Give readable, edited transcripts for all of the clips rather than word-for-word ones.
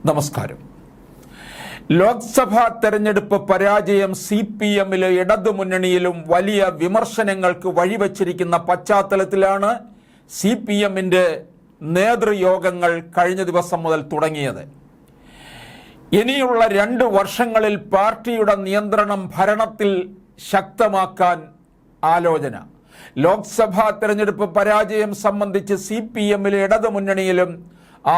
നമസ്കാരം. ലോക്സഭാ തെരഞ്ഞെടുപ്പ് പരാജയം CPM-ലെ ഇടതുമുന്നണിയിലും വലിയ വിമർശനങ്ങൾക്ക് വഴിവച്ചിരിക്കുന്ന പശ്ചാത്തലത്തിലാണ് CPM-ന്റെ നേതൃയോഗങ്ങൾ കഴിഞ്ഞ ദിവസം മുതൽ തുടങ്ങിയത്. ഇനിയുള്ള 2 വർഷങ്ങളിൽ പാർട്ടിയുടെ നിയന്ത്രണം ഭരണത്തിൽ ശക്തമാക്കാൻ ആലോചന. ലോക്സഭാ തെരഞ്ഞെടുപ്പ് പരാജയം സംബന്ധിച്ച് CPM-ലെ ഇടതുമുന്നണിയിലും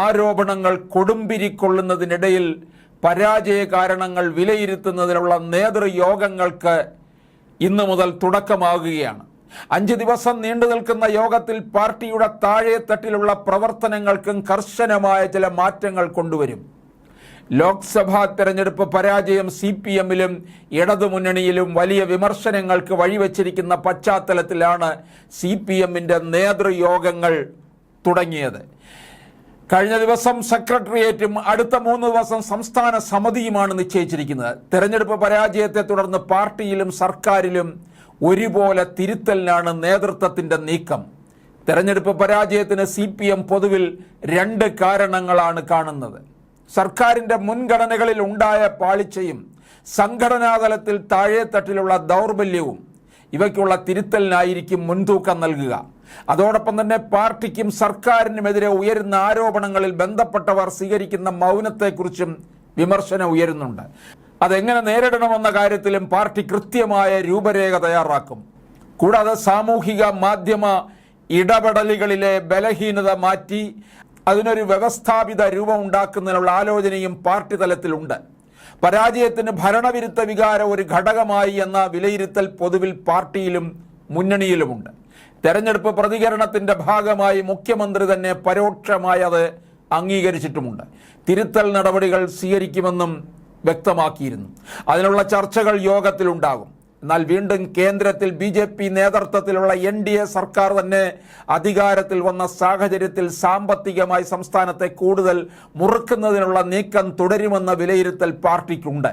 ആരോപണങ്ങൾ കൊടുമ്പിരിക്കൊള്ളുന്നതിനിടയിൽ പരാജയ കാരണങ്ങൾ വിലയിരുത്തുന്നതിനുള്ള നേതൃയോഗങ്ങൾക്ക് ഇന്നു മുതൽ തുടക്കമാകുകയാണ്. 5 ദിവസം നീണ്ടു നിൽക്കുന്ന യോഗത്തിൽ പാർട്ടിയുടെ താഴെത്തട്ടിലുള്ള പ്രവർത്തനങ്ങൾക്കും കർശനമായ ചില മാറ്റങ്ങൾ കൊണ്ടുവരും. ലോക്സഭാ തെരഞ്ഞെടുപ്പ് പരാജയം CPM-ലും ഇടതുമുന്നണിയിലും വലിയ വിമർശനങ്ങൾക്ക് വഴിവെച്ചിരിക്കുന്ന പശ്ചാത്തലത്തിലാണ് CPM-ന്റെ നേതൃയോഗങ്ങൾ തുടങ്ങിയത്. കഴിഞ്ഞ ദിവസം സെക്രട്ടേറിയറ്റും അടുത്ത 3 ദിവസം സംസ്ഥാന സമിതിയുമാണ് നിശ്ചയിച്ചിരിക്കുന്നത്. തെരഞ്ഞെടുപ്പ് പരാജയത്തെ തുടർന്ന് പാർട്ടിയിലും സർക്കാരിലും ഒരുപോലെ തിരുത്തലിനാണ് നേതൃത്വത്തിന്റെ നീക്കം. തെരഞ്ഞെടുപ്പ് പരാജയത്തിന് CPM പൊതുവിൽ 2 കാരണങ്ങളാണ് കാണുന്നത്. സർക്കാരിന്റെ മുൻഗണനകളിൽ ഉണ്ടായ പാളിച്ചയും സംഘടനാതലത്തിൽ താഴെത്തട്ടിലുള്ള ദൗർബല്യവും. ഇവയ്ക്കുള്ള തിരുത്തലിനായിരിക്കും മുൻതൂക്കം നൽകുക. അതോടൊപ്പം തന്നെ പാർട്ടിക്കും സർക്കാരിനുമെതിരെ ഉയരുന്ന ആരോപണങ്ങളിൽ ബന്ധപ്പെട്ടവർ സ്വീകരിക്കുന്ന മൗനത്തെക്കുറിച്ചും വിമർശനം ഉയരുന്നുണ്ട്. അതെങ്ങനെ നേരിടണമെന്ന കാര്യത്തിലും പാർട്ടി കൃത്യമായ രൂപരേഖ തയ്യാറാക്കും. കൂടാതെ സാമൂഹിക മാധ്യമ ഇടപെടലുകളിലെ ബലഹീനത മാറ്റി അതിനൊരു വ്യവസ്ഥാപിത രൂപം ഉണ്ടാക്കുന്നതിനുള്ള ആലോചനയും പാർട്ടി തലത്തിലുണ്ട്. പരാജയത്തിന് ഭരണവിരുദ്ധ വികാരം ഒരു ഘടകമായി എന്ന വിലയിരുത്തൽ പൊതുവിൽ പാർട്ടിയിലും മുന്നണിയിലുമുണ്ട്. തെരഞ്ഞെടുപ്പ് പ്രതികരണത്തിന്റെ ഭാഗമായി മുഖ്യമന്ത്രി തന്നെ പരോക്ഷമായി അത് അംഗീകരിച്ചിട്ടുമുണ്ട്. തിരുത്തൽ നടപടികൾ സ്വീകരിക്കുമെന്നും വ്യക്തമാക്കിയിരുന്നു. അതിനുള്ള ചർച്ചകൾ യോഗത്തിലുണ്ടാകും. എന്നാൽ വീണ്ടും കേന്ദ്രത്തിൽ BJP നേതൃത്വത്തിലുള്ള NDA സർക്കാർ തന്നെ അധികാരത്തിൽ വന്ന സാഹചര്യത്തിൽ സാമ്പത്തികമായി സംസ്ഥാനത്തെ കൂടുതൽ മുറുക്കുന്നതിനുള്ള നീക്കം തുടരുമെന്ന വിലയിരുത്തൽ പാർട്ടിക്കുണ്ട്.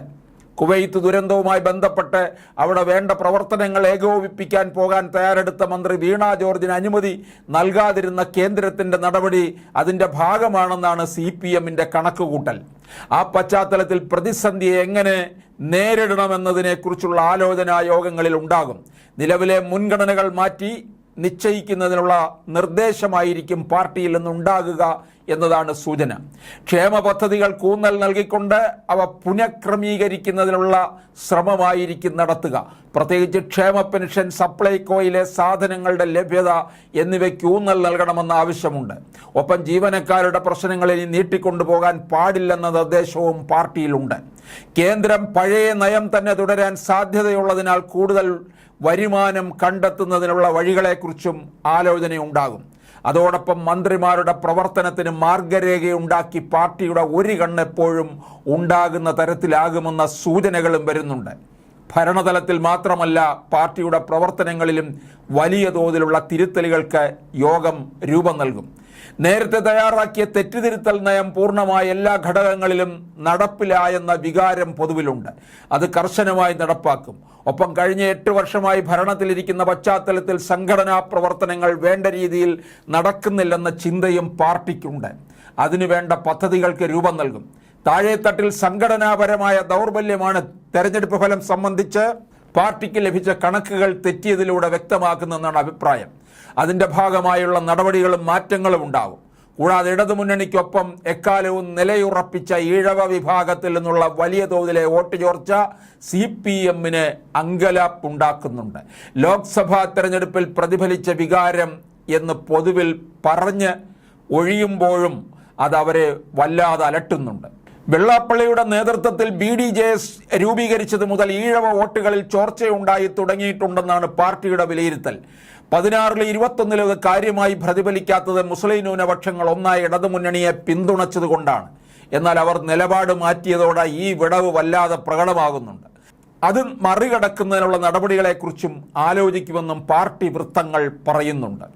കുവൈത്ത് ദുരന്തവുമായി ബന്ധപ്പെട്ട് അവിടെ വേണ്ട പ്രവർത്തനങ്ങൾ ഏകോപിപ്പിക്കാൻ പോകാൻ തയ്യാറെടുത്ത മന്ത്രി വീണ ജോർജിന് അനുമതി നൽകാതിരുന്ന കേന്ദ്രത്തിന്റെ നടപടി അതിന്റെ ഭാഗമാണെന്നാണ് CPM-ന്റെ കണക്കുകൂട്ടൽ. ആ പശ്ചാത്തലത്തിൽ പ്രതിസന്ധിയെ എങ്ങനെ നേരിടണമെന്നതിനെ കുറിച്ചുള്ള ആലോചനാ യോഗങ്ങളിൽ ഉണ്ടാകും. നിലവിലെ മുൻഗണനകൾ മാറ്റി നിശ്ചയിക്കുന്നതിനുള്ള നിർദ്ദേശമായിരിക്കും പാർട്ടിയിൽ നിന്നുണ്ടാകുക എന്നതാണ് സൂചന. ക്ഷേമ പദ്ധതികൾക്ക് ഊന്നൽ നൽകിക്കൊണ്ട് അവ പുനഃക്രമീകരിക്കുന്നതിനുള്ള ശ്രമമായിരിക്കും നടത്തുക. പ്രത്യേകിച്ച് ക്ഷേമ പെൻഷൻ, സപ്ലൈകോയിലെ സാധനങ്ങളുടെ ലഭ്യത എന്നിവയ്ക്ക് ഊന്നൽ നൽകണമെന്ന ആവശ്യമുണ്ട്. ഒപ്പം ജീവനക്കാരുടെ പ്രശ്നങ്ങളിൽ നീട്ടിക്കൊണ്ടുപോകാൻ പാടില്ലെന്ന നിർദ്ദേശവും പാർട്ടിയിലുണ്ട്. കേന്ദ്രം പഴയ നയം തന്നെ തുടരാൻ സാധ്യതയുള്ളതിനാൽ കൂടുതൽ വരുമാനം കണ്ടെത്തുന്നതിനുള്ള വഴികളെക്കുറിച്ചും ആലോചനയുണ്ടാകും. അതോടൊപ്പം മന്ത്രിമാരുടെ പ്രവർത്തനത്തിന് മാർഗരേഖയുണ്ടാക്കി പാർട്ടിയുടെ ഒരു കണ്ണെപ്പോഴും ഉണ്ടാകുന്ന തരത്തിലാകുമെന്ന സൂചനകളും വരുന്നുണ്ട്. ഭരണതലത്തിൽ മാത്രമല്ല പാർട്ടിയുടെ പ്രവർത്തനങ്ങളിലും വലിയ തോതിലുള്ള തിരുത്തലുകൾക്ക് യോഗം രൂപം നൽകും. നേരത്തെ തയ്യാറാക്കിയ തെറ്റുതിരുത്തൽ നയം പൂർണ്ണമായ എല്ലാ ഘടകങ്ങളിലും നടപ്പിലായെന്ന വികാരം പൊതുവിലുണ്ട്. അത് കർശനമായി നടപ്പാക്കും. ഒപ്പം കഴിഞ്ഞ 8 വർഷമായി ഭരണത്തിലിരിക്കുന്ന പശ്ചാത്തലത്തിൽ സംഘടനാ പ്രവർത്തനങ്ങൾ വേണ്ട രീതിയിൽ നടക്കുന്നില്ലെന്ന ചിന്തയും പാർട്ടിക്കുണ്ട്. അതിനുവേണ്ട പദ്ധതികൾക്ക് രൂപം നൽകും. താഴെത്തട്ടിൽ സംഘടനാപരമായ ദൗർബല്യമാണ് തെരഞ്ഞെടുപ്പ് ഫലം സംബന്ധിച്ച് പാർട്ടിക്ക് ലഭിച്ച കണക്കുകൾ തെറ്റിയതിലൂടെ വ്യക്തമാക്കുന്നതെന്നാണ് അഭിപ്രായം. അതിന്റെ ഭാഗമായുള്ള നടപടികളും മാറ്റങ്ങളും ഉണ്ടാകും. കൂടാതെ ഇടതുമുന്നണിക്കൊപ്പം എക്കാലവും നിലയുറപ്പിച്ച ഈഴവ വിഭാഗത്തിൽ നിന്നുള്ള വലിയ തോതിലെ വോട്ട് ചോർച്ച CPM-ന് അങ്കലാപ്പുണ്ടാക്കുന്നുണ്ട്. ലോക്സഭാ തെരഞ്ഞെടുപ്പിൽ പ്രതിഫലിച്ച വികാരം എന്ന് പൊതുവിൽ പറഞ്ഞ് ഒഴിയുമ്പോഴും അത് അവരെ വല്ലാതെ അലട്ടുന്നുണ്ട്. വെള്ളാപ്പള്ളിയുടെ നേതൃത്വത്തിൽ BDJS രൂപീകരിച്ചത് മുതൽ ഈഴവ വോട്ടുകളിൽ ചോർച്ചയുണ്ടായി തുടങ്ങിയിട്ടുണ്ടെന്നാണ് പാർട്ടിയുടെ വിലയിരുത്തൽ. 16-ൽ 21-ൽ അത് കാര്യമായി പ്രതിഫലിക്കാത്തത് മുസ്ലിം ന്യൂനപക്ഷങ്ങൾ ഒന്നായി ഇടതുമുന്നണിയെ പിന്തുണച്ചതുകൊണ്ടാണ്. എന്നാൽ അവർ നിലപാട് മാറ്റിയതോടെ ഈ വിടവ് വല്ലാതെ പ്രകടമാകുന്നുണ്ട്. അത് മറികടക്കുന്നതിനുള്ള നടപടികളെക്കുറിച്ചും ആലോചിക്കുമെന്നും പാർട്ടി വൃത്തങ്ങൾ പറയുന്നുണ്ട്.